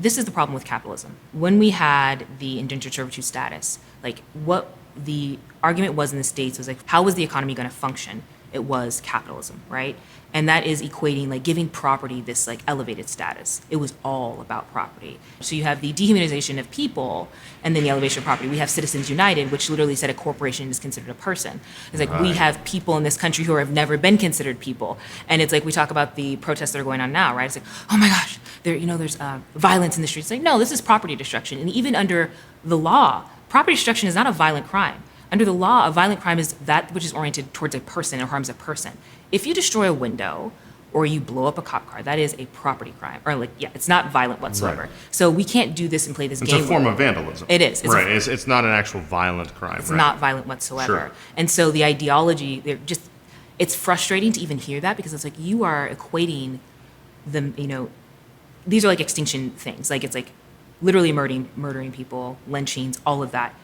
this is the problem with capitalism. When we had the indentured servitude status, like what the argument was in the States was like, how was the economy going to function? It was capitalism, right? And that is equating like giving property this like elevated status. It was all about property. So you have the dehumanization of people and then the elevation of property. We have Citizens United, which literally said a corporation is considered a person. It's like we have people in this country who have never been considered people. And it's like we talk about the protests that are going on now, right? It's like, oh my gosh, there's violence in the streets. It's like, no, this is property destruction. And even under the law, property destruction is not a violent crime. Under the law, a violent crime is that which is oriented towards a person or harms a person. If you destroy a window or you blow up a cop car, that is a property crime. Or it's not violent whatsoever. Right. So we can't do this and play this game. It's a form of vandalism. It is. It's not an actual violent crime. It's not violent whatsoever. Sure. And so the ideology, it's frustrating to even hear that because it's like you are equating them, these are like extinction things. Like it's like literally murdering people, lynchings, all of that.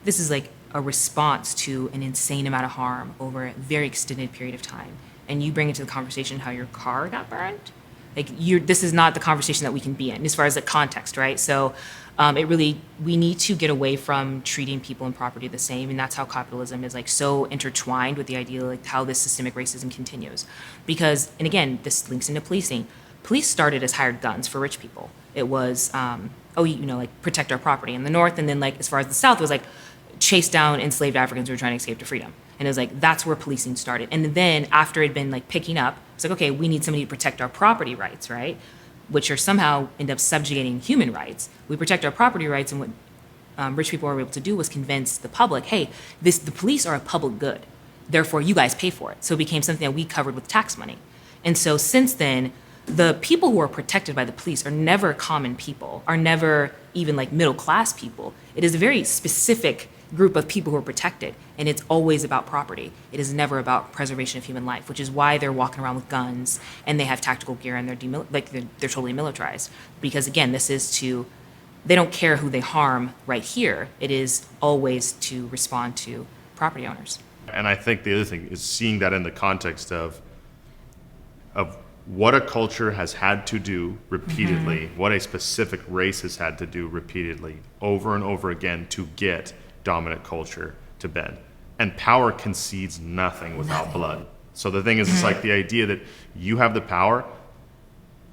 This is like a response to an insane amount of harm over a very extended period of time. And you bring into the conversation how your car got burned. This is not the conversation that we can be in as far as the context, right? So we need to get away from treating people and property the same. And that's how capitalism is like so intertwined with the idea like how this systemic racism continues. Because, and again, this links into policing. Police started as hired guns for rich people. It was, protect our property in the North. And then like, as far as the South, it was like, chase down enslaved Africans who were trying to escape to freedom. And it was like, that's where policing started. And then after it had been like picking up, it's like, okay, we need somebody to protect our property rights, right? Which are somehow end up subjugating human rights. We protect our property rights, and what rich people were able to do was convince the public, hey, the police are a public good. Therefore, you guys pay for it. So it became something that we covered with tax money. And so since then, the people who are protected by the police are never common people, are never even like middle class people. It is a very specific group of people who are protected, and it's always about property. It is never about preservation of human life, which is why they're walking around with guns and they have tactical gear and they're totally militarized. Because again, they don't care who they harm right here. It is always to respond to property owners. And I think the other thing is seeing that in the context of what a culture has had to do repeatedly, what a specific race has had to do repeatedly over and over again to get dominant culture to bend. And power concedes nothing without blood. So the thing is, it's like the idea that you have the power.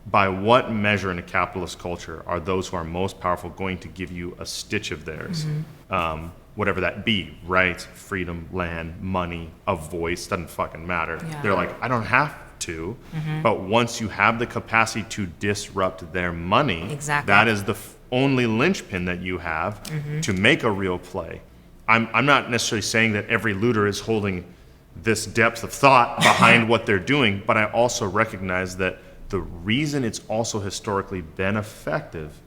By what measure in a capitalist culture are those who are most powerful going to give you a stitch of theirs? Whatever that be, rights, freedom, land, money, a voice, doesn't fucking matter. Yeah. They're like, I don't have to, but once you have the capacity to disrupt their money, exactly, that is the only linchpin that you have to make a real play. I'm not necessarily saying that every looter is holding this depth of thought behind what they're doing, but I also recognize that the reason it's also historically been effective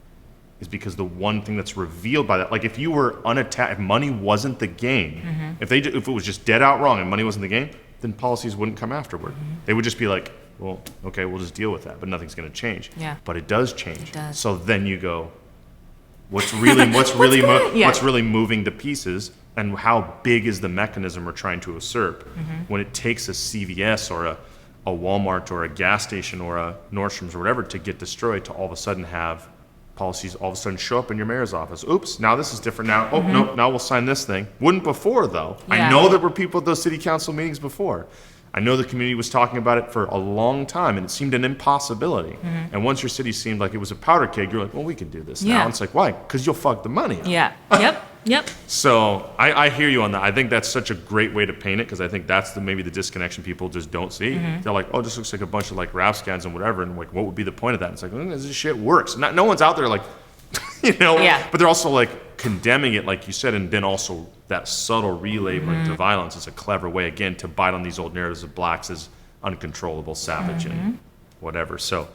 is because the one thing that's revealed by that, like if you were unattached, if money wasn't the game, if it was just dead out wrong and money wasn't the game, then policies wouldn't come afterward. They would just be like, well, okay, we'll just deal with that, but nothing's going to change. Yeah. But it does change. It does. So then you go, what's really moving to pieces, and how big is the mechanism we're trying to usurp? When it takes a CVS or a Walmart or a gas station or a Nordstrom's or whatever to get destroyed, to all of a sudden have policies all of a sudden show up in your mayor's office. Oops, now this is different now. Oh, no, now we'll sign this thing. Wouldn't before, though. Yeah. I know there were people at those city council meetings before. I know the community was talking about it for a long time, and it seemed an impossibility. And once your city seemed like it was a powder keg, you're like, well, we can do this now. And it's like, why? Because you'll fuck the money up. Yeah. Yep. So I hear you on that. I think that's such a great way to paint it, because I think that's maybe the disconnection people just don't see. They're like, oh, this looks like a bunch of like rap scans and whatever, and like, what would be the point of that? And it's like, this shit works. No one's out there like, but they're also like condemning it, like you said, and then also that subtle relabeling to violence is a clever way, again, to bite on these old narratives of blacks as uncontrollable, savage, and whatever. So